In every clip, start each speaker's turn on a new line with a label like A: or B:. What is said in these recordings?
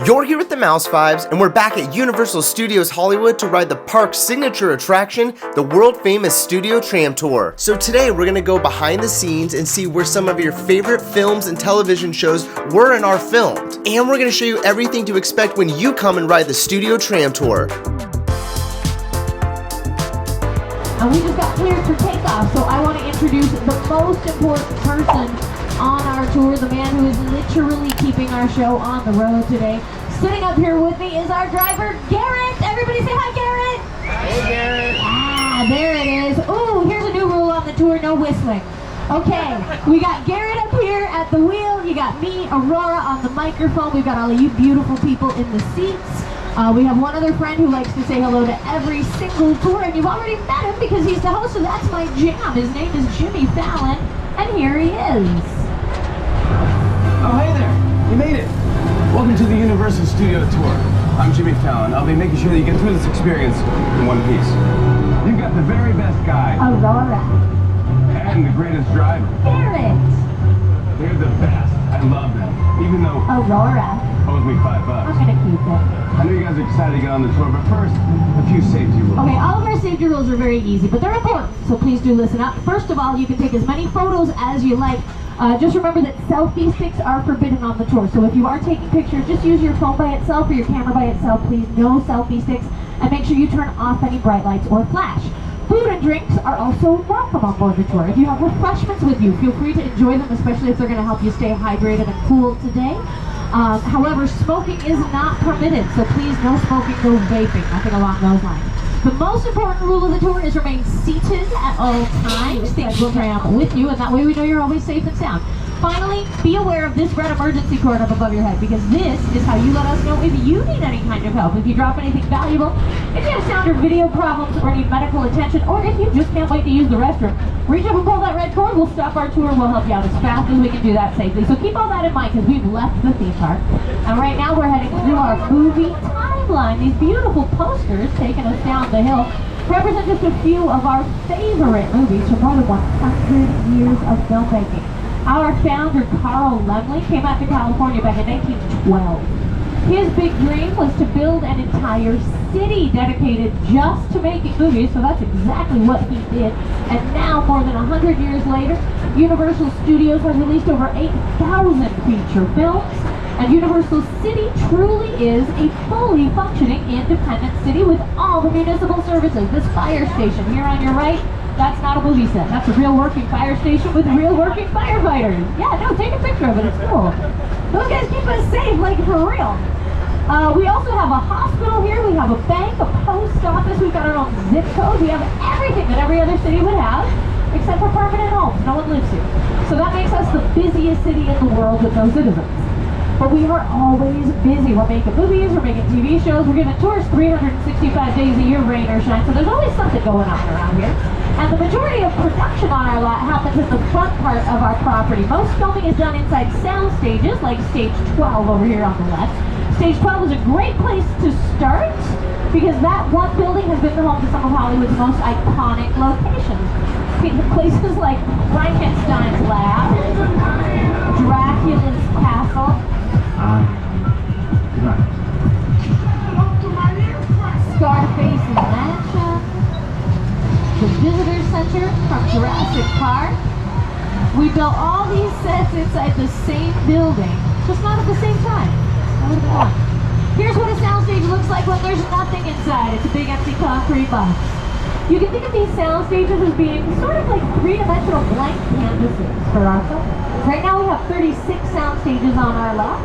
A: You're here with the Mouse Vibes, and we're back at Universal Studios Hollywood to ride the park's signature attraction, the world-famous Studio Tram Tour. So today, we're gonna go behind the scenes and see where some of your favorite films and television shows were and are filmed. And we're gonna show you everything to expect when you come and ride the Studio Tram Tour.
B: And we just got cleared for takeoff, so I want to introduce the most important person on our tour, the man who is literally keeping our show on the road today. Sitting up here with me is our driver, Garrett. Everybody say hi, Garrett.
C: Hey, Garrett.
B: Ah, there it is. Ooh, here's a new rule on the tour, no whistling. Okay, we got Garrett up here at the wheel. You got me, Aurora, on the microphone. We've got all of you beautiful people in the seats. We have one other friend who likes to say hello to every single tour, and you've already met him because he's the host, so that's my jam. His name is Jimmy Fallon, and here he is.
C: Oh, hey there. You made it. Welcome to the Universal Studio Tour. I'm Jimmy Fallon. I'll be making sure that you get through this experience in one piece. You've got the very best guide.
B: Aurora.
C: And the greatest driver.
B: Garrett.
C: They're the best. I love them. Even though
B: Aurora.
C: owes me $5.
B: I'm gonna keep it.
C: I know you guys are excited to get on the tour, but first, a few safety rules.
B: Okay, all of our safety rules are very easy, but they're important, so please do listen up. First of all, you can take as many photos as you like. Just remember that selfie sticks are forbidden on the tour, so if you are taking pictures, just use your phone by itself or your camera by itself, please. No selfie sticks, and make sure you turn off any bright lights or flash. Food and drinks are also welcome on board the tour. If you have refreshments with you, feel free to enjoy them, especially if they're going to help you stay hydrated and cool today. However, smoking is not permitted, so please no smoking, no vaping, nothing along those lines. The most important rule of the tour is remain seated at all times. Take the tram with you, and that way we know you're always safe and sound. Finally, be aware of this red emergency cord up above your head, because this is how you let us know if you need any kind of help, if you drop anything valuable, if you have sound or video problems or need medical attention, or if you just can't wait to use the restroom. Reach up and pull that red cord, we'll stop our tour, we'll help you out as fast as we can do that safely. So keep all that in mind, because we've left the theme park. And right now we're heading through our movie timeline. These beautiful posters taking us down the hill represent just a few of our favorite movies from more than 100 years of filmmaking. Our founder, Carl Laemmle, came out to California back in 1912. His big dream was to build an entire city dedicated just to making movies, so that's exactly what he did. And now, more than 100 years later, Universal Studios has released over 8,000 feature films, and Universal City truly is a fully functioning independent city with all the municipal services. This fire station here on your right, that's not a movie set. That's a real working fire station with real working firefighters. Yeah, no, take a picture of it. It's cool. Those guys keep us safe, like for real. We also have a hospital here. We have a bank, a post office. We've got our own zip code. We have everything that every other city would have, except for permanent homes. No one lives here. So that makes us the busiest city in the world with no citizens. But we are always busy. We're making movies, we're making TV shows, we're giving tours 365 days a year, rain or shine, so there's always something going on around here. And the majority of production on our lot happens in the front part of our property. Most filming is done inside sound stages, like stage 12 over here on the left. Stage 12 is a great place to start, because that one building has been the home to some of Hollywood's most iconic locations. Places like Frankenstein's lab, Dracula's castle, Scarface's mansion, the visitor center from Jurassic Park. We built all these sets inside the same building, just not at the same time. Here's what a soundstage looks like when there's nothing inside. It's a big empty concrete box. You can think of these sound stages as being sort of like three-dimensional blank canvases for our film. Right now we have 36 sound stages on our lot.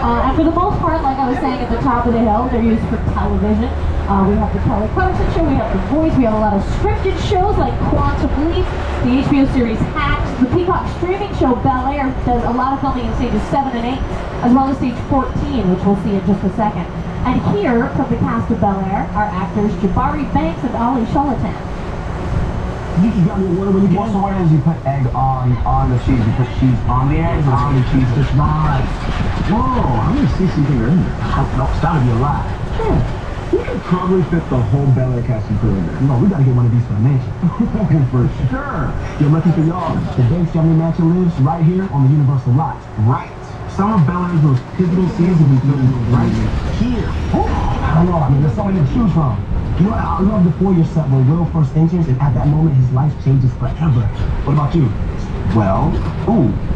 B: And for the most part, like I was saying at the top of the hill, they're used for television. We have the Kelly Clarkson show, we have The Voice, we have a lot of scripted shows like Quantum Leap, the HBO series Hacks, the Peacock streaming show Bel Air does a lot of filming in stages 7 and 8, as well as stage 14, which we'll see in just a second. And here, from the cast of Bel Air, are actors Jabari Banks and Ali Sholatan.
D: You got me water when you get. Also, what is you put egg on the cheese? You put cheese on the eggs and on the cheese. Just right. Whoa, I'm gonna see something in there. No, it's gotta be a lie.
B: Yeah.
D: We could probably fit the whole Bel Air cast and crew in there. No, we gotta get one of these for the mansion. For sure. You're lucky for y'all. The Banks Family Mansion lives right here on the Universal lot. Right. Some of Bel Air's most pivotal scenes have been filmed right here. I don't know, I mean, there's so many to choose from. You know, I love the foyer set where Will first enters, and at that moment, his life changes forever. What about you? Well,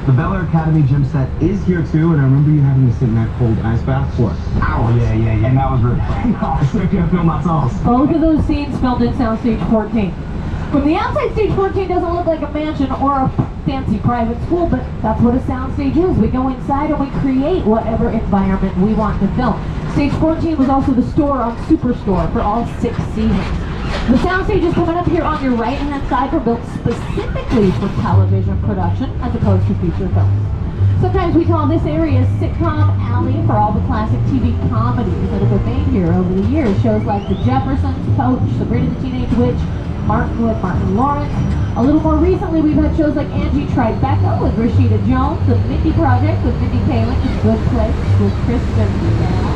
D: the Bel Air Academy gym set is here too, and I remember you having to sit in that cold ice bath for hours. Yeah. And that was really I still can't feel my toes.
B: Both of those scenes filmed in Soundstage 14. From the outside, Stage 14 doesn't look like a mansion or a fancy private school, but that's what a soundstage is. We go inside and we create whatever environment we want to film. Stage 14 was also the store on Superstore for all 6 seasons. The soundstages coming up here on your right-hand side were built specifically for television production as opposed to feature films. Sometimes we call this area Sitcom Alley for all the classic TV comedies that have been made here over the years. Shows like The Jeffersons, Coach, Sabrina the Teenage Witch, Martin with Martin Lawrence. A little more recently, we've had shows like Angie Tribeca with Rashida Jones, The Mindy Project with Mindy Kaling, The Good Place with Kristen Bell.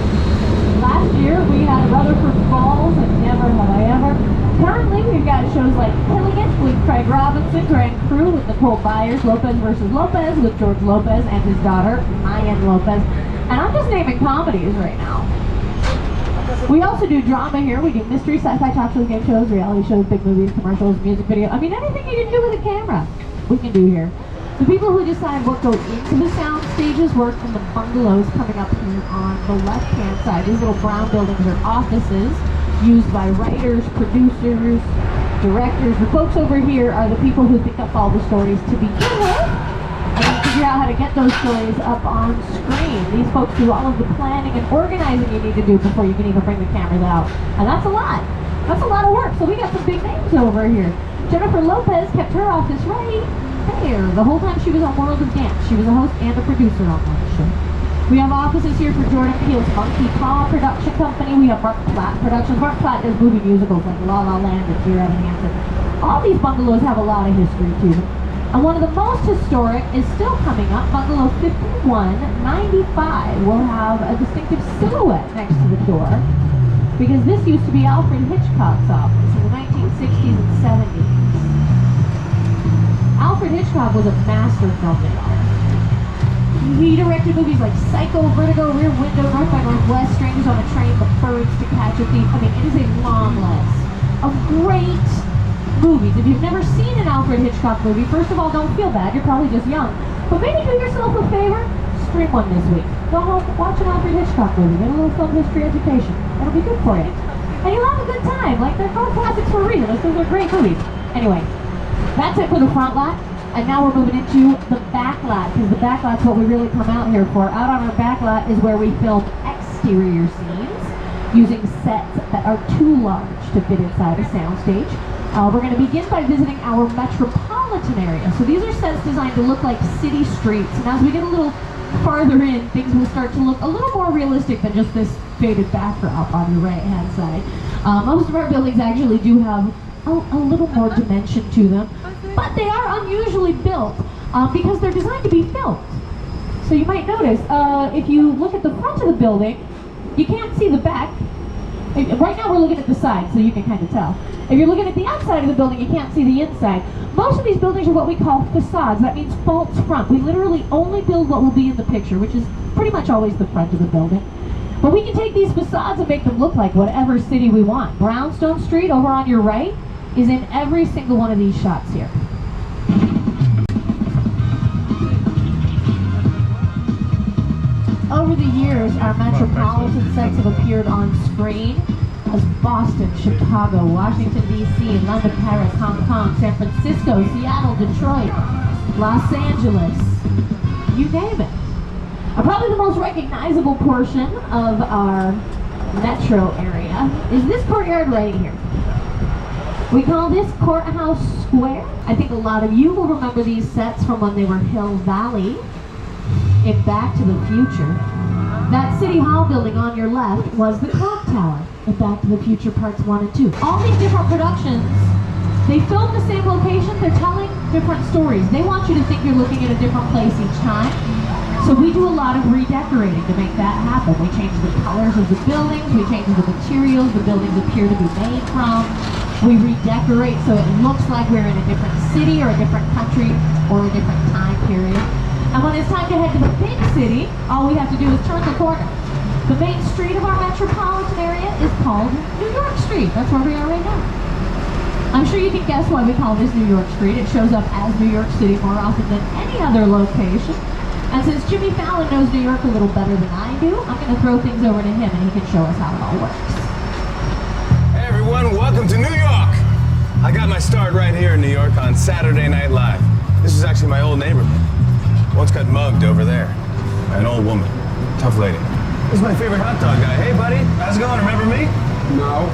B: Last year, we had Rutherford Falls and Never Have I Ever. Currently, we've got shows like Killing It with Craig Robinson, Grand Crew with Nicole Byers, Lopez vs. Lopez with George Lopez and his daughter, Mayan Lopez. And I'm just naming comedies right now. We also do drama here. We do mystery, sci-fi, talk shows, game shows, reality shows, big movies, commercials, music video. I mean, anything you can do with a camera, we can do here. The people who decide what goes into the sound stages work in the bungalows coming up here on the left-hand side. These little brown buildings are offices used by writers, producers, directors. The folks over here are the people who think up all the stories to begin with and then figure out how to get those stories up on screen. These folks do all of the planning and organizing you need to do before you can even bring the cameras out. And that's a lot. That's a lot of work. So we got some big names over here. Jennifer Lopez kept her office right there the whole time she was on World of Dance. She was a host and a producer on that show. We have offices here for Jordan Peele's Monkey Paw production company. We have Mark Platt Productions. Mark Platt does movie musicals like La La Land and Dear Evan Hansen. All these bungalows have a lot of history to them. And one of the most historic is still coming up. Bungalow 5195 will have a distinctive silhouette next to the door because this used to be Alfred Hitchcock's office in the 1960s and 70s. Alfred Hitchcock was a master filmmaker. He directed movies like Psycho, Vertigo, Rear Window, North by Northwest, Strangers on a Train, The Birds, To Catch a Thief. I mean, it is a long list of great movies. If you've never seen an Alfred Hitchcock movie, first of all, don't feel bad. You're probably just young. But maybe do yourself a favor, stream one this week. Go home, watch an Alfred Hitchcock movie. Get a little film history education. It'll be good for you. And you'll have a good time. Like, they're called classics for a reason. Those are great movies. Anyway, that's it for the front lot. And now we're moving into the back lot, because the back lot's what we really come out here for. Out on our back lot is where we film exterior scenes using sets that are too large to fit inside a soundstage. We're going to begin by visiting our metropolitan area. So these are sets designed to look like city streets. And as we get a little farther in, things will start to look a little more realistic than just this faded backdrop on your right-hand side. Most of our buildings actually do have a little more dimension to them, but they are unusually built because they're designed to be filmed. So you might notice, if you look at the front of the building, you can't see the back. Right now we're looking at the side, so you can kind of tell. If you're looking at the outside of the building, you can't see the inside. Most of these buildings are what we call facades. That means false front. We literally only build what will be in the picture, which is pretty much always the front of the building. But we can take these facades and make them look like whatever city we want. Brownstone Street, over on your right, is in every single one of these shots here. Over the years, our metropolitan sets have appeared on screen as Boston, Chicago, Washington, D.C., London, Paris, Hong Kong, San Francisco, Seattle, Detroit, Los Angeles, you name it. Probably the most recognizable portion of our metro area is this courtyard right here. We call this Courthouse Square. I think a lot of you will remember these sets from when they were Hill Valley in Back to the Future. That City Hall building on your left was the Clock Tower in Back to the Future Parts 1 and 2. All these different productions, they film the same location, they're telling different stories. They want you to think you're looking at a different place each time. So we do a lot of redecorating to make that happen. We change the colors of the buildings, we change the materials the buildings appear to be made from. We redecorate so it looks like we're in a different city or a different country or a different time period. And when it's time to head to the big city, all we have to do is turn the corner. The main street of our metropolitan area is called New York Street. That's where we are right now. I'm sure you can guess why we call this New York Street. It shows up as New York City more often than any other location. And since Jimmy Fallon knows New York a little better than I do, I'm going to throw things over to him and he can show us how it all works.
C: Hey everyone, welcome to New York! I got my start right here in New York on Saturday Night Live. This is actually my old neighborhood. Once got mugged over there by an old woman. Tough lady. This is my favorite hot dog guy. Hey buddy, how's it going? Remember me? No.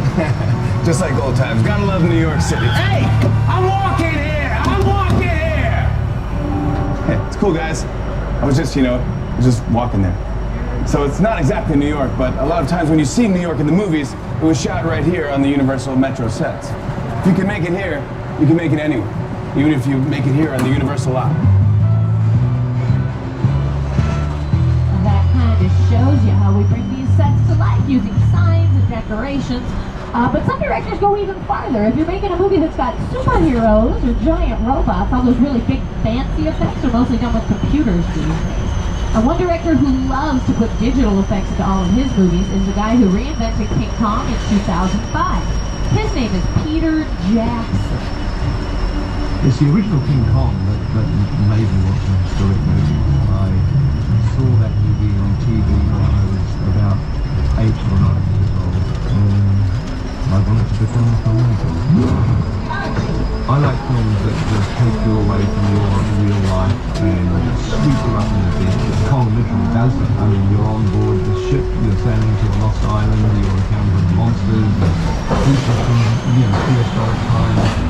C: Just like old times. Gotta love New York City. Hey! I'm walking here! I'm walking here! Hey, it's cool guys. I was just walking there. So it's not exactly New York, but a lot of times when you see New York in the movies, it was shot right here on the Universal Metro sets. If you can make it here, you can make it anywhere. Even if you make it here on the Universal lot.
B: And that kind of shows you how we bring these sets to life using signs and decorations. But some directors go even farther. If you're making a movie that's got superheroes or giant robots, all those really big fancy effects are mostly done with computers these days. And one director who loves to put digital effects into all of his movies is the guy who reinvented King Kong in 2005. His name is Peter Jackson.
E: It's the original King Kong that made me watch a historic movie. I saw that movie on TV when I was about 8 or 9 years old. I wanted to become a filmmaker. I like films that take you away from your real life and sweep you up in the beach. Kong literally does that. I mean, you're on board the ship, you're sailing to a lost island, you're encountering monsters, creatures from, prehistoric times.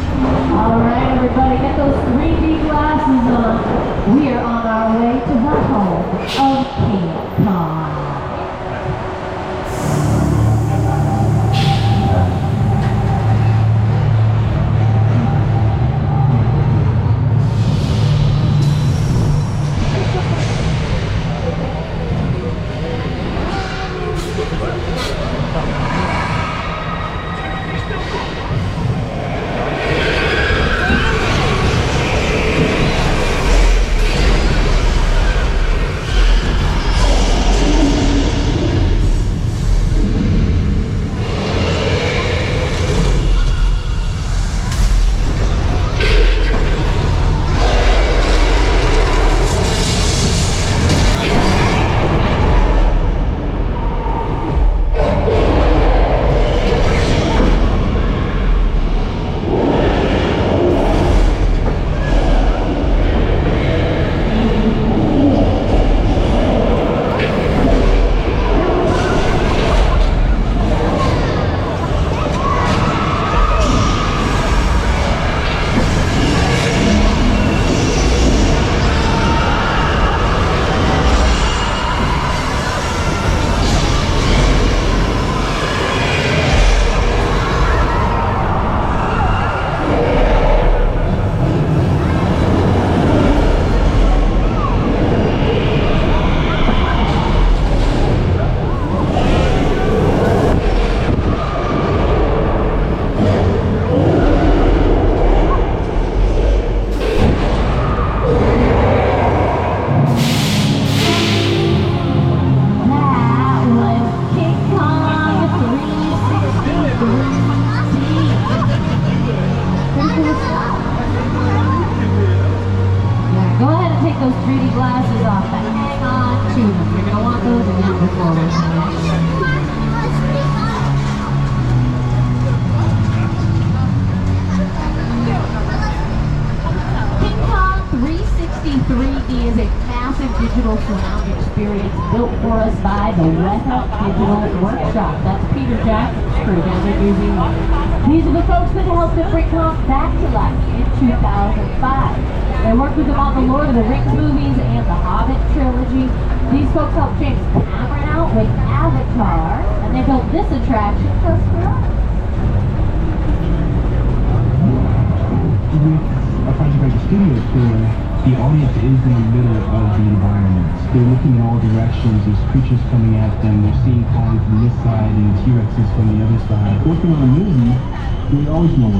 B: All right, everybody, get those 3D glasses on. We are on our way to the home of King Kong. Those 3D glasses off, but hang on to them. You're going to want those again before we're finished. King Kong 360 3D is a massive digital surround experience built for us by the Weta Digital Workshop. That's Peter Jackson's crew down in New Zealand. These are the folks that helped to bring Kong back to life in 2005. They worked with him on the Lord of the Rings movies and the Hobbit trilogy. These folks helped James Cameron out with Avatar, and they built this attraction just for us.
D: With a project like the studio tour, the audience is in the middle of the environment. They're looking in all directions. There's creatures coming at them. They're seeing Kong from this side and T-Rexes from the other side. Working on a movie, we always know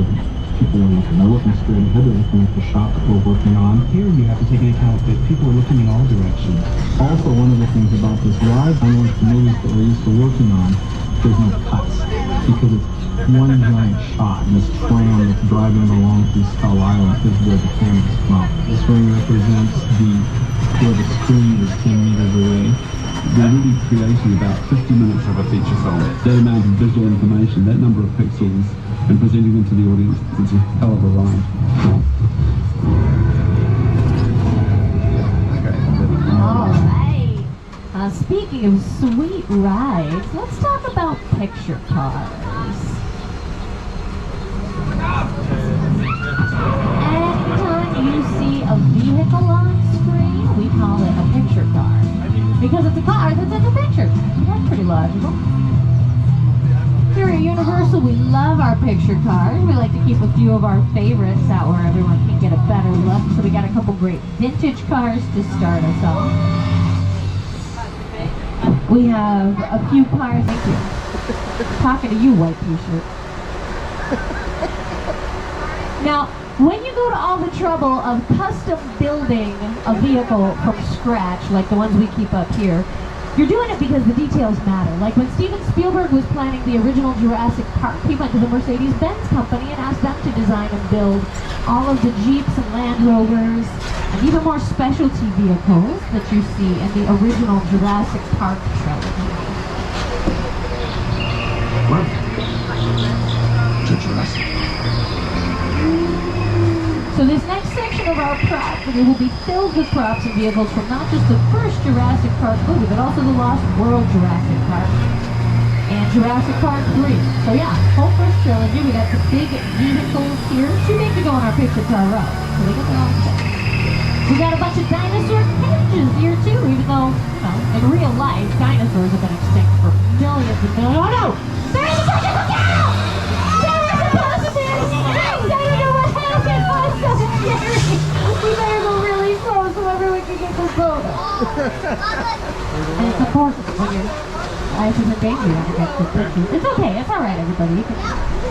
E: people are looking. They're looking straight ahead, they're looking at the shot that we're working on. Here you have to take into account that people are looking in all directions. Also, one of the things about this ride, unlike the movies that we're used to working on, there's no cuts, because it's one giant shot, and this tram that's driving along through Skull Island is where the cameras come out. This ring represents where the screen is 10 meters away. We're really creating about 50 minutes of a feature film. That amount of visual information, that number of pixels, and presenting them to the audience, it's a hell of a ride.
B: All right. Speaking of sweet rides, let's talk about picture cars. Anytime you see a vehicle on screen, we call it a picture car. Because it's a car that's in the picture. That's pretty logical. Here at Universal, we love our picture cars. We like to keep a few of our favorites out where everyone can get a better look. So we got a couple great vintage cars to start us off. We have a few cars. Thank you. Talking to you, white t-shirt. Now, when you go to all the trouble of custom building a vehicle from scratch, like the ones we keep up here, you're doing it because the details matter. Like when Steven Spielberg was planning the original Jurassic Park, he went to the Mercedes-Benz company and asked them to design and build all of the Jeeps and Land Rovers and even more specialty vehicles that you see in the original Jurassic Park trilogy. So this next section of our property will be filled with props and vehicles from not just the first Jurassic Park movie, but also the Lost World Jurassic Park and Jurassic Park 3. So yeah, whole first trilogy. We got the big vehicles here. Too big to go on our picture car route, so they got their own stuff. We got a bunch of dinosaur cages here too, even though, well, in real life, dinosaurs have been extinct for millions and millions. Oh no! There's a bunch of them! There was supposed to be a snake! I don't know what happened! Oh, so scary! We better go really close so everyone can get this photo. And it's important when your life is in danger when you get this picture. It's okay, it's alright everybody.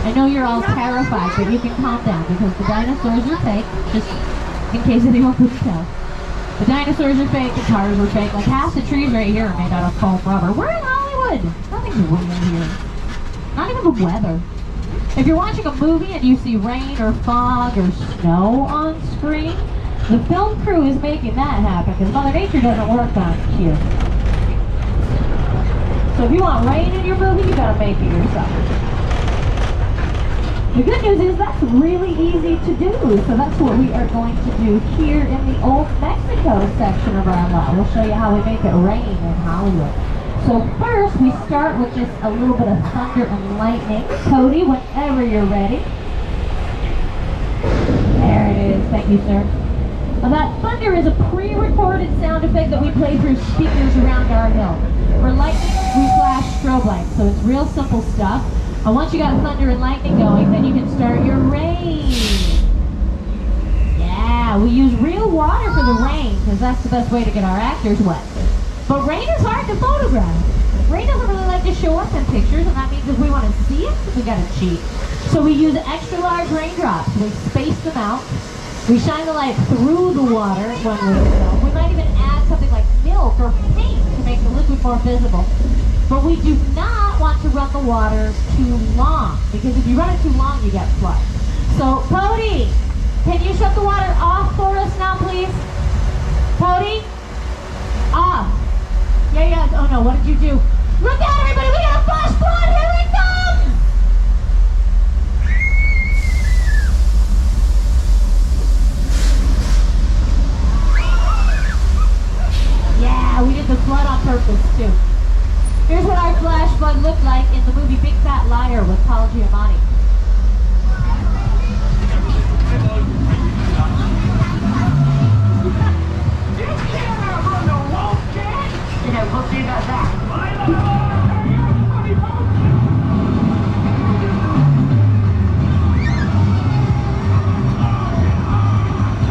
B: I know you're all terrified, but you can calm down because the dinosaurs are fake, just in case anyone couldn't tell. The dinosaurs are fake, the cars are fake. Like half the trees right here are made out of foam rubber. We're in Hollywood! Nothing's real here. Not even the weather. If you're watching a movie and you see rain or fog or snow on screen, the film crew is making that happen because Mother Nature doesn't work on cue. So if you want rain in your movie, you gotta make it yourself. The good news is that's really easy to do, so that's what we are going to do here in the Old Mexico section of our lot. We'll show you how we make it rain in Hollywood. So first, we start with just a little bit of thunder and lightning. Cody, whenever you're ready. There it is. Thank you, sir. Now that thunder is a pre-recorded sound effect that we play through speakers around our hill. For lightning, we flash strobe lights, so it's real simple stuff. And once you got thunder and lightning going, then you can start your rain. Yeah, we use real water for the rain, because that's the best way to get our actors wet. But rain is hard to photograph. Rain doesn't really like to show up in pictures, and that means if we want to see it, we gotta cheat. So we use extra large raindrops. We space them out. We shine the light through the water when we film. We might even add something like milk or paint to make the liquid more visible. But we do not want to run the water too long, because if you run it too long, you get flood. So, Cody, can you shut the water off for us now, please? Cody? Off. Yeah. Oh no, what did you do? Look out, everybody! We got a flash flood! Here it comes! Yeah, we did the flood on purpose, too. Here's what our flash flood looked like in the movie Big Fat Liar with Paul Giamatti. We'll see about that.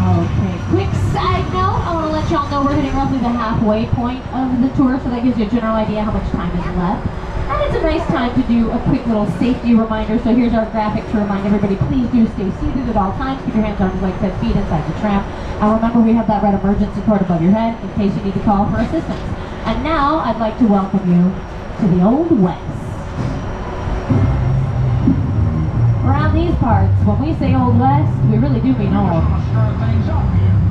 B: Okay, quick side note, I want to let y'all know we're hitting roughly the halfway point of the tour, so that gives you a general idea how much time is left. And it's a nice time to do a quick little safety reminder. So here's our graphic to remind everybody, please do stay seated at all times. Keep your hands on like 10 feet inside the tram. And remember, we have that red emergency cord above your head in case you need to call for assistance. And now I'd like to welcome you to the Old West. Around these parts, when we say Old West, we really do mean old.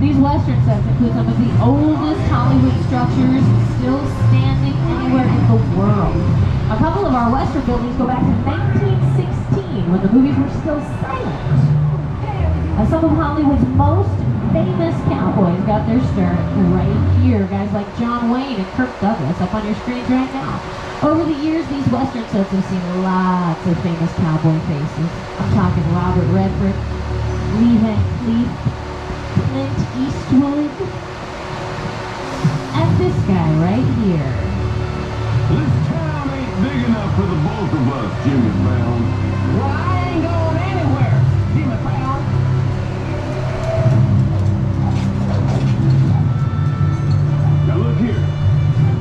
B: These Western sets include some of the oldest Hollywood structures still standing anywhere in the world. A couple of our Western buildings go back to 1916, when the movies were still silent. Some of Hollywood's most famous cowboys got their start right here. Guys like John Wayne and Kirk Douglas up on your screens right now. Over the years, these Western sets have seen lots of famous cowboy faces. I'm talking Robert Redford, Lee Van Cleef, Clint Eastwood, and this guy right here.
C: This town ain't big enough for the both of us, Jimmy Brown.
D: Well, I ain't going anywhere, Jimmy Brown.
C: Now look here.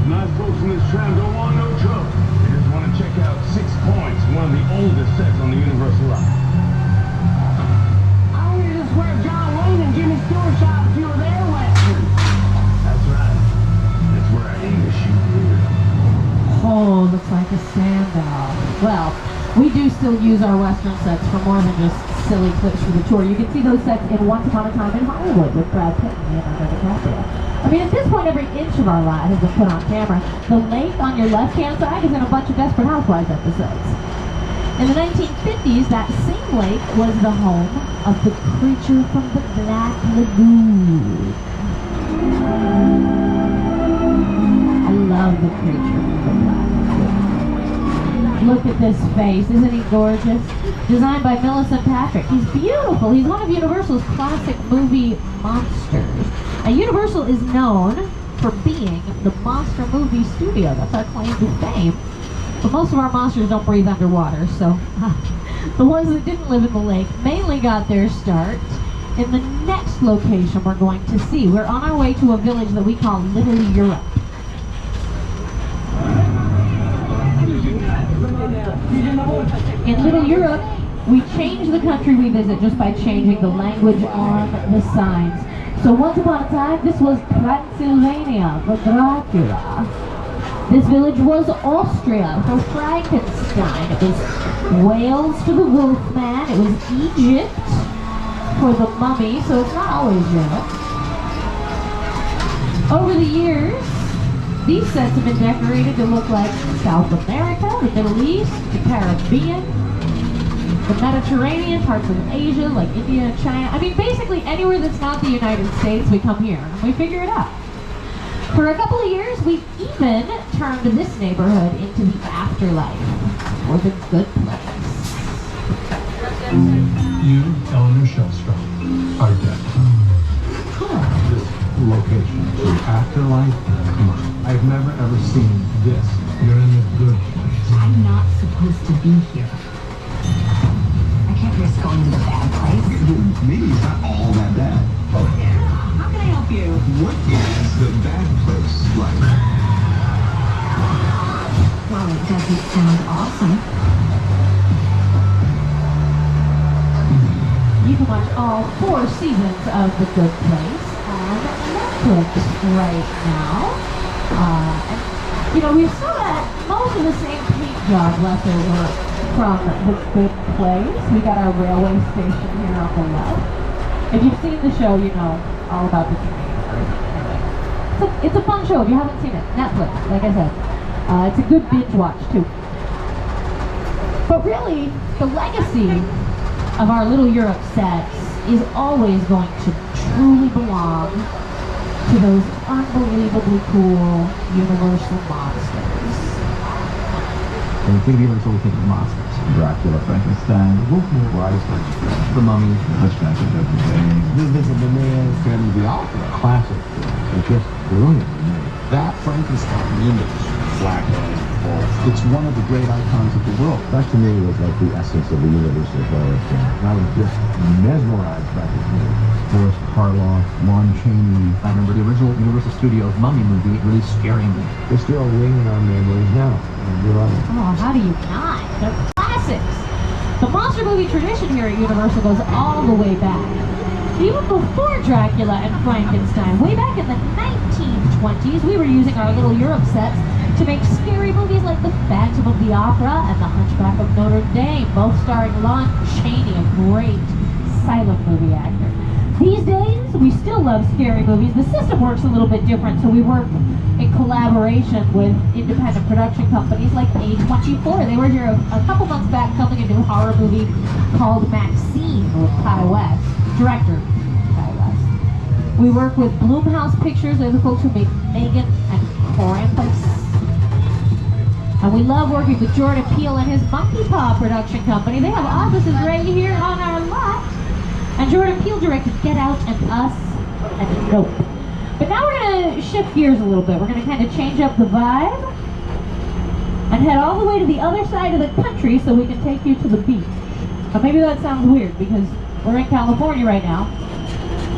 C: Nice folks in this tram don't want no trouble. They just want to check out 6 Points, one of the oldest sets on the Universal ride.
D: I only just where John Wayne and Jimmy Stewart shot if you were there, Western.
C: That's right. That's where I aim to shoot here.
B: Oh, looks like a standoff. Well, we do still use our Western sets for more than just silly clips for the tour. You can see those sets in Once Upon a Time in Hollywood with Brad Pitt and Leonardo DiCaprio. I mean, at this point, every inch of our lot has been put on camera. The lake on your left-hand side is in a bunch of Desperate Housewives episodes. In the 1950s, that same lake was the home of the creature from the Black Lagoon. I love the creature from the Black Lagoon. Look at this face. Isn't he gorgeous? Designed by Millicent Patrick. He's beautiful. He's one of Universal's classic movie monsters. Now, Universal is known for being the monster movie studio. That's our claim to fame. But most of our monsters don't breathe underwater, so the ones that didn't live in the lake mainly got their start in the next location we're going to see. We're on our way to a village that we call Little Europe. In Little Europe, we change the country we visit just by changing the language on the signs. So once upon a time, this was Transylvania for Dracula. This village was Austria for Frankenstein. It was Wales for the Wolfman. It was Egypt for the Mummy, so it's not always Europe. Over the years, these sets have been decorated to look like South America, the Middle East, the Caribbean, the Mediterranean, parts of Asia like India and China. I mean, basically anywhere that's not the United States, we come here and we figure it out. For a couple of years, we've even turned this neighborhood into the afterlife, or the good place.
E: You, Eleanor Shellstrom, are dead. This location, the afterlife, come on. I've never ever seen this. You're in the good place.
F: I'm not supposed to be here. I can't risk going to the bad place.
E: Maybe it's not all that bad.
F: How can I help you?
E: What is the bad place like?
F: Well, it doesn't sound awesome.
B: You can watch all 4 seasons of The Good Place on Netflix right now. And, you know, we've still got most of the same paint job left over from The Good Place. We got our railway station here on the left. If you've seen the show, you know all about the trains. Anyway, it's a fun show if you haven't seen it. Netflix, like I said. It's a good binge watch, too. But really, the legacy of our Little Europe sets is always going to truly belong to those unbelievably cool Universal monsters.
E: When you think of Universal, we think of monsters. Dracula, Frankenstein, the Mummy, Hunchback of Notre Dame, The Invisible Man, Phantom of the Opera. Classic. It's just brilliantly made. That Frankenstein image, black and wolf, it's one of the great icons of the world. That to me was like the essence of the Universal horror film. I was just mesmerized by this movie. Boris Karloff, Lon Chaney. I remember the original Universal Studios Mummy movie really scaring me.
D: They're still ringing on memories now. You're right.
B: Oh, how do you not? They're classics. The monster movie tradition here at Universal goes all the way back. Even before Dracula and Frankenstein, way back in the 1920s, we were using our little Europe sets to make scary movies like The Phantom of the Opera and The Hunchback of Notre Dame, both starring Lon Chaney, a great silent movie actor. These days, we still love scary movies. The system works a little bit different, so we work in collaboration with independent production companies like A24. They were here a couple months back filming a new horror movie called Maxine with Kai West, director Kai West. We work with Blumhouse Pictures. They're the folks who made Megan and Krampus. And we love working with Jordan Peele and his Monkey Paw production company. They have offices right here on our lot. And Jordan Peele directed Get Out and Us and Nope. But now we're going to shift gears a little bit. We're going to kind of change up the vibe and head all the way to the other side of the country so we can take you to the beach. Now maybe that sounds weird because we're in California right now.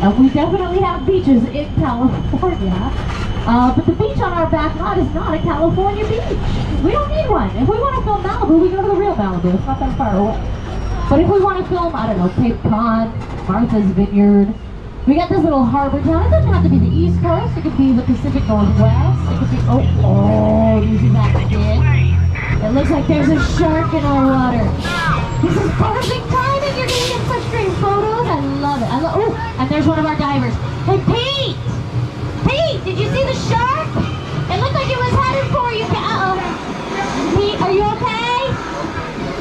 B: And we definitely have beaches in California. But the beach on our back lot is not a California beach. We don't need one. If we want to film Malibu, we go to the real Malibu. It's not that far away. But if we want to film, I don't know, Cape Cod, Martha's Vineyard, we got this little harbor town. It doesn't have to be the East Coast. It could be the Pacific Northwest. It could be, oh, you see that kid? It looks like there's a shark in our water. This is perfect timing. You're going to get such great photos. I love it. Oh, and there's one of our divers. Hey, Pete! Pete, did you see the shark? It looked like it was headed for you. Uh-oh. Pete, are you okay?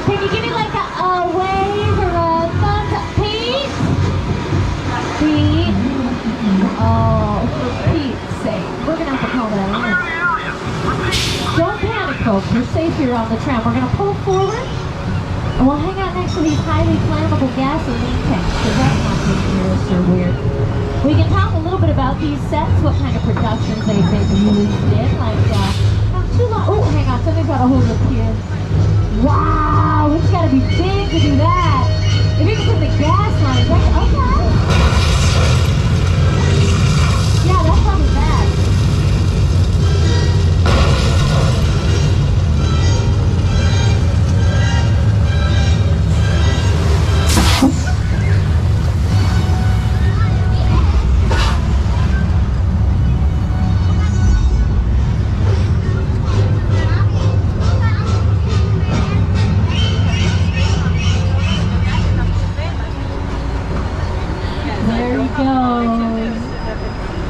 B: Can you give me like a wave or a thumbs up? Pete? Pete? Oh, for Pete's sake. We're going to have to call that in. Don't panic, folks. You're safe here on the tram. We're going to pull forward and we'll hang out next to these highly flammable gasoline tanks because that's not dangerous or weird. We can talk a little bit about these sets, what kind of productions they've been used in, like, not too long. Oh, hang on, something's got a hold up here. Wow, it's gotta be big to do that. If you can put the gas lines, okay. Yeah, that's probably bad.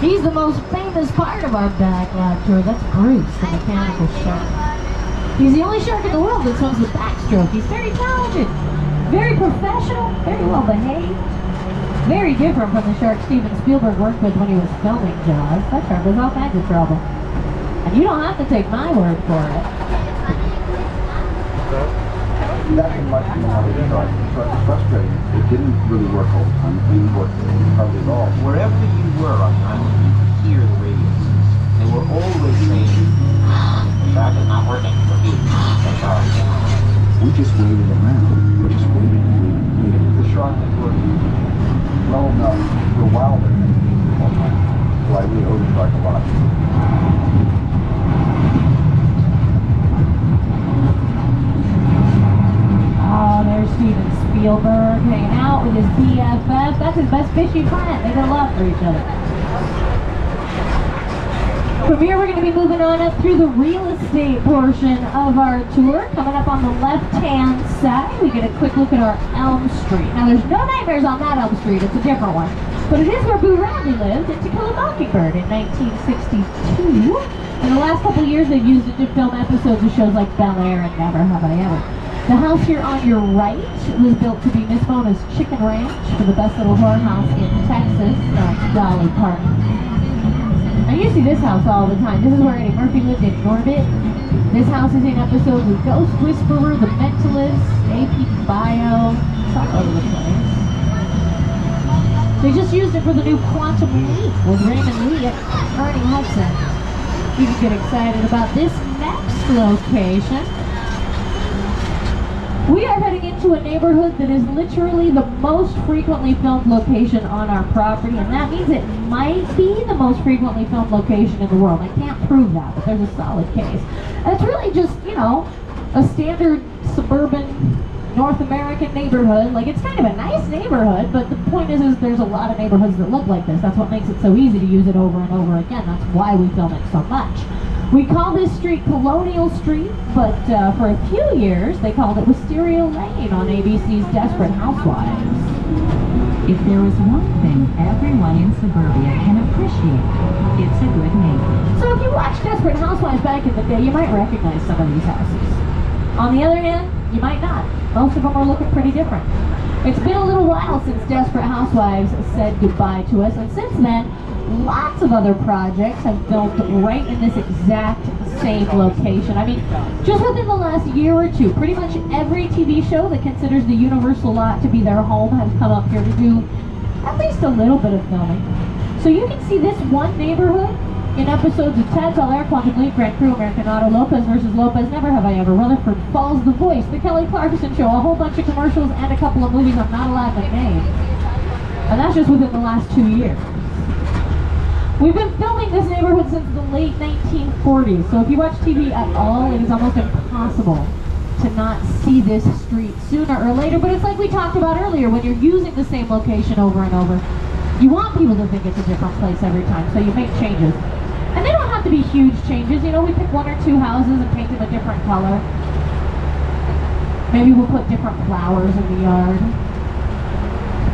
B: He's the most famous part of our Backlot Tour. That's Bruce, the mechanical shark. He's the only shark in the world that swims with backstroke. He's very talented, very professional, very well behaved. Very different from the shark Steven Spielberg worked with when he was filming Jaws. That shark was all kinds of trouble. And you don't have to take my word for it.
E: That's much more of a shark. The shark was frustrating. It didn't really work all the time. It didn't work hardly at all.
G: Wherever you were on the island, you could hear the radio systems. They were always saying, the shark is not working. Repeat, the shark.
E: We just waited around. We just waited and waited. The shark was working well enough for a while there. So I really owe the shark a lot.
B: Oh, there's Steven Spielberg hanging out with his BFF. That's his best fishing friend. They got love for each other. From here, we're going to be moving on up through the real estate portion of our tour. Coming up on the left-hand side, we get a quick look at our Elm Street. Now, there's no nightmares on that Elm Street. It's a different one. But it is where Boo Radley lived in To Kill a Mockingbird in 1962. In the last couple of years, they've used it to film episodes of shows like Bel Air and Never Have I Ever. The house here on your right was built to be Miss Mona's Chicken Ranch for the best little whorehouse in Texas, Dolly Parton. Now you see this house all the time. This is where Eddie Murphy lived in Norbit. This house is in episodes with Ghost Whisperer, The Mentalist, AP Bio. It's all over the place. They just used it for the new Quantum Leap with Raymond Lee and Ernie Hudson. You can get excited about this next location. We are heading into a neighborhood that is literally the most frequently filmed location on our property, and that means it might be the most frequently filmed location in the world. I can't prove that, but there's a solid case. And it's really just, you know, a standard suburban North American neighborhood. Like, it's kind of a nice neighborhood, but the point is there's a lot of neighborhoods that look like this. That's what makes it so easy to use it over and over again. That's why we film it so much. We call this street Colonial Street, but for a few years they called it Wisteria Lane on ABC's Desperate Housewives.
F: If there is one thing everyone in suburbia can appreciate, it's a good neighbor.
B: So if you watched Desperate Housewives back in the day, you might recognize some of these houses. On the other hand, you might not. Most of them are looking pretty different. It's been a little while since Desperate Housewives said goodbye to us, and since then, lots of other projects have filmed right in this exact same location. I mean, just within the last year or two, pretty much every TV show that considers the Universal lot to be their home has come up here to do at least a little bit of filming. So you can see this one neighborhood in episodes of Ted, Bel Air, Quantum Leap, Grand Crew, American Auto, Lopez vs. Lopez, Never Have I Ever, Rutherford Falls, The Voice, The Kelly Clarkson Show, a whole bunch of commercials, and a couple of movies I'm not allowed to name. And that's just within the last 2 years. We've been filming this neighborhood since the late 1940s, so if you watch TV at all, it is almost impossible to not see this street sooner or later. But it's like we talked about earlier, when you're using the same location over and over, you want people to think it's a different place every time, so you make changes. And they don't have to be huge changes, you know, we pick 1 or 2 houses and paint them a different color. Maybe we'll put different flowers in the yard.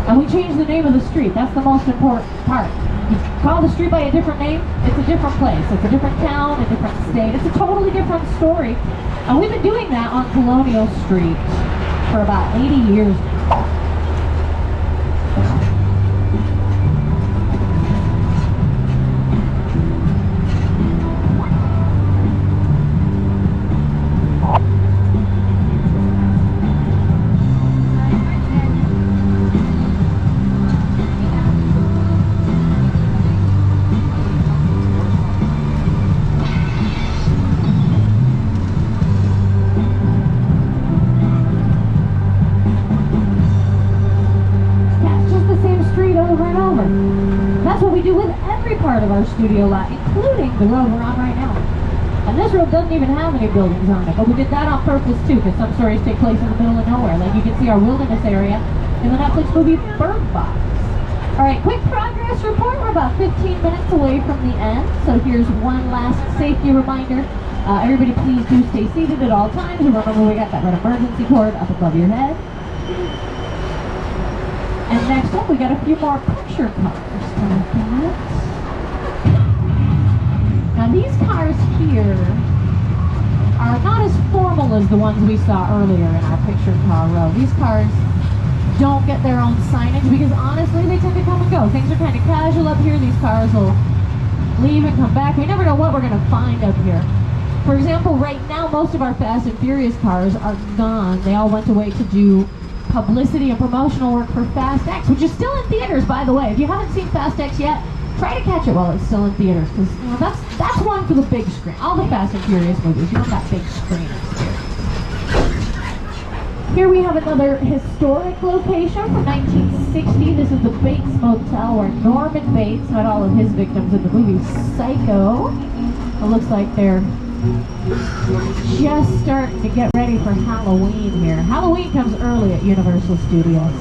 B: And we change the name of the street, that's the most important part. You call the street by a different name, it's a different place. It's a different town, a different state. It's a totally different story. And we've been doing that on Colonial Street for about 80 years now. Part of our studio lot, including the road we're on right now. And this road doesn't even have any buildings on it, but we did that on purpose too, because some stories take place in the middle of nowhere. Like you can see our wilderness area in the Netflix movie Bird Box. Alright, quick progress report. We're about 15 minutes away from the end, so here's one last safety reminder. Everybody please do stay seated at all times, and remember we got that red emergency cord up above your head. And next up we got a few more picture cars to look at. Now these cars here are not as formal as the ones we saw earlier in our picture car row. These cars don't get their own signage because honestly they tend to come and go. Things are kind of casual up here. These cars will leave and come back. We never know what we're going to find up here. For example, right now most of our Fast and Furious cars are gone. They all went away to do publicity and promotional work for Fast X, which is still in theaters, by the way. If you haven't seen Fast X yet, try to catch it while it's still in theaters, because you know, that's one for the big screen. All the Fast and Furious movies, you want that big screen. Here we have another historic location from 1960. This is the Bates Motel, where Norman Bates had all of his victims in the movie Psycho. It looks like they're just starting to get ready for Halloween here. Halloween comes early at Universal Studios.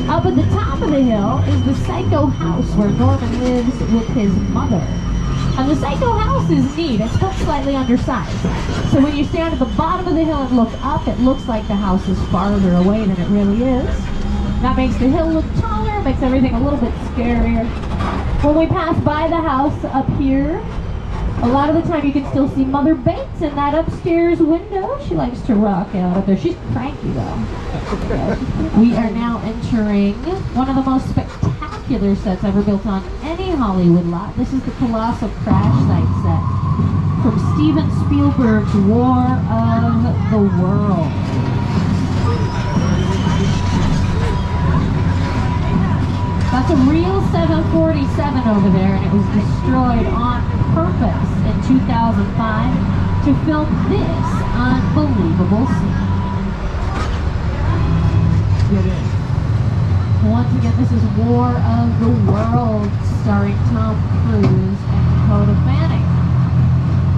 B: Up at the top of the hill is the Psycho house where Norman lives with his mother. And the Psycho house is neat. It's built slightly undersized. So when you stand at the bottom of the hill and look up, it looks like the house is farther away than it really is. That makes the hill look taller, makes everything a little bit scarier. When we pass by the house up here, a lot of the time you can still see Mother Bates in that upstairs window. She likes to rock out up there. She's cranky though. We are now entering one of the most spectacular sets ever built on any Hollywood lot. This is the colossal crash site set from Steven Spielberg's War of the Worlds. That's a real 747 over there, and it was destroyed on purpose in 2005 to film this unbelievable scene. This is War of the Worlds, starring Tom Cruise and Dakota Fanning.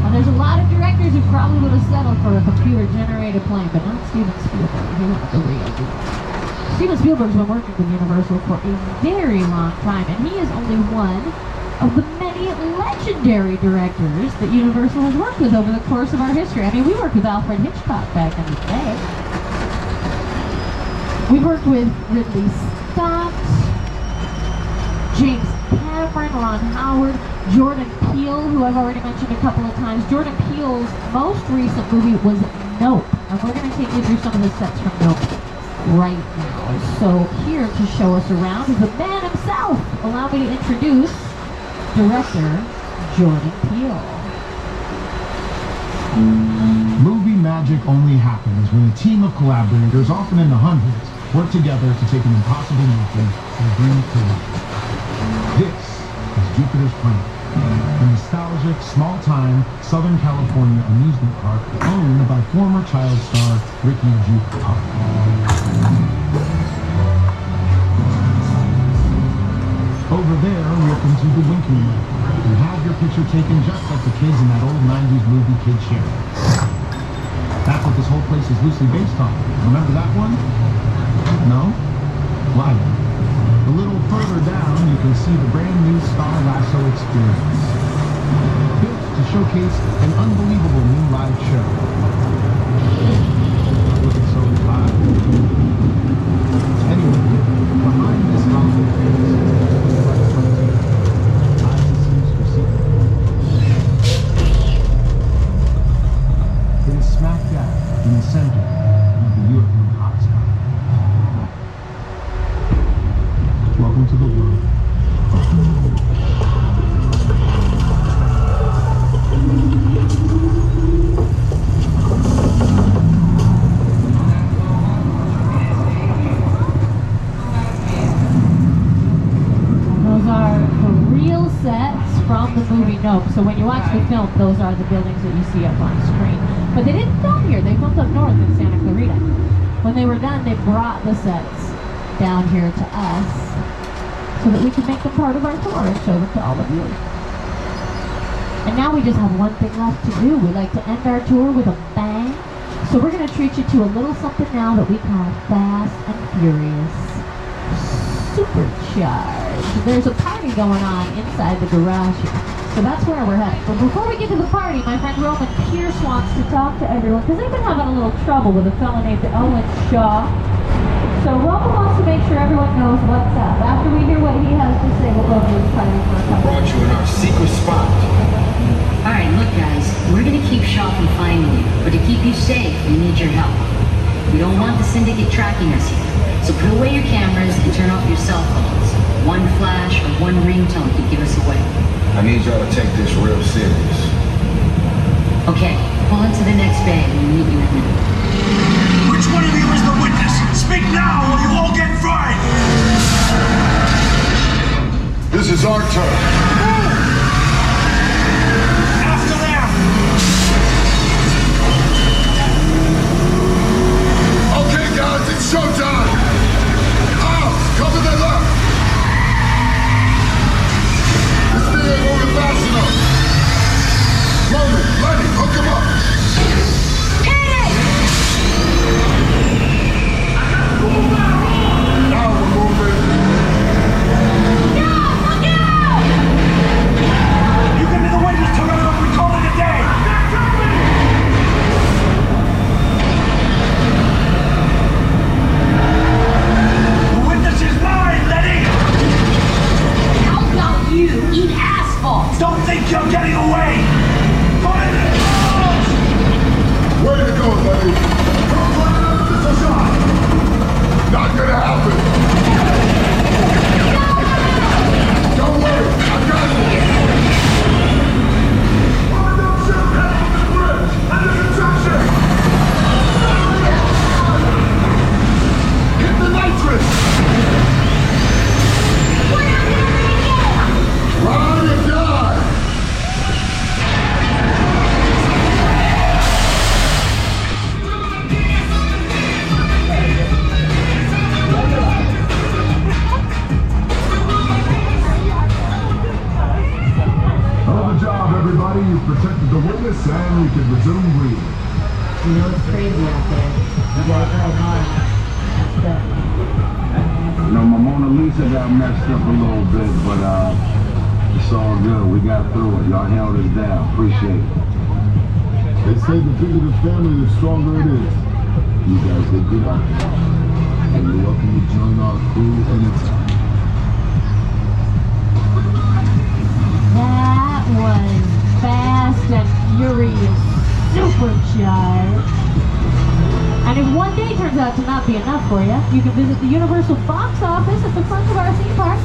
B: Now, there's a lot of directors who probably would have settled for a computer-generated plane, but not Steven Spielberg. He went with the real deal. Steven Spielberg's been working with Universal for a very long time, and he is only one of the many legendary directors that Universal has worked with over the course of our history. I mean, we worked with Alfred Hitchcock back in the day. We worked with Ridley Scott, James Cameron, Ron Howard, Jordan Peele, who I've already mentioned a couple of times. Jordan Peele's most recent movie was Nope, and we're going to take you through some of the sets from Nope right now. So here to show us around is the man himself. Allow me to introduce director Jordan Peele.
E: Movie magic only happens when a team of collaborators, often in the hundreds, work together to take an impossible movie and bring it to life. This is Jupiter's Planet, a nostalgic, small-time Southern California amusement park owned by former child star Ricky Juke Park. Over there, look into the winking room and have your picture taken just like the kids in that old 90s movie Kid Sharing. That's what this whole place is loosely based on. Remember that one? No? Why then? A little further down, you can see the brand new Star Lasso experience. Built to showcase an unbelievable new live show. Looking so live. Anyway, behind this conflict it is smack dab in the center of the European hotspot. Welcome to the world.
B: Those are the real sets from the movie Nope. So when you watch the film, those are the buildings that you see up on screen. But they didn't film here. They filmed up north in Santa Clarita. When they were done, they brought the sets down here to us so that we could make them part of our tour and show them to all of you. And now we just have one thing left to do. We like to end our tour with a bang. So we're going to treat you to a little something now that we call Fast and Furious Supercharged. There's a party going on inside the garage here. So that's where we're headed. But before we get to the party, my friend Roman Pierce wants to talk to everyone because they've been having a little trouble with a fellow named Owen Shaw. So Roman wants to make sure everyone knows what's up. After we hear what he has to say, we'll go to his party for a couple.
C: Brought you in our secret spot.
H: Alright, look guys, we're gonna keep Shaw from finding you, but to keep you safe, we need your help. We don't want the syndicate tracking us here, so put away your cameras and turn off your cell phones. One flash or one ringtone could give us away.
C: I need y'all to take this real serious.
H: Okay, pull into the next bay and we'll meet you in a minute.
I: Which one of you is the witness? Speak now or you all get fried!
C: This is our turn.
I: After them!
C: Okay, guys, it's showtime. Cover the left. This thing ain't moving fast enough. Roman, Lenny, hook him up.
H: Hit it!
J: this and we can resume breathing.
B: You know it's crazy out there. You gotta try hard.
E: You know, my Mona Lisa got messed up a little bit, but it's all good. We got through it. Y'all held us down. Appreciate it.
J: They say the bigger the family, the stronger it is. You guys did good out there. And you're welcome to join our crew anytime.
B: That was Fast and Furious Supercharged. And if one day turns out to not be enough for you, you can visit the Universal box office at the front of our theme park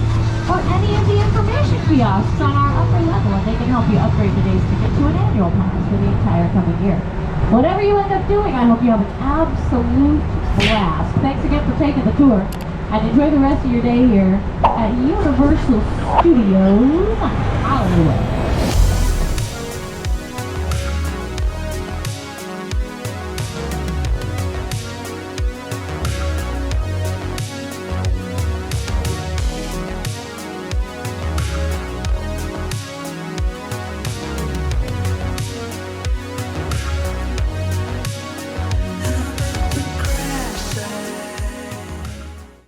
B: or any of the information kiosks on our upper level, and they can help you upgrade today's ticket to an annual pass for the entire coming year. Whatever you end up doing, I hope you have an absolute blast. Thanks again for taking the tour, and enjoy the rest of your day here at Universal Studios Hollywood.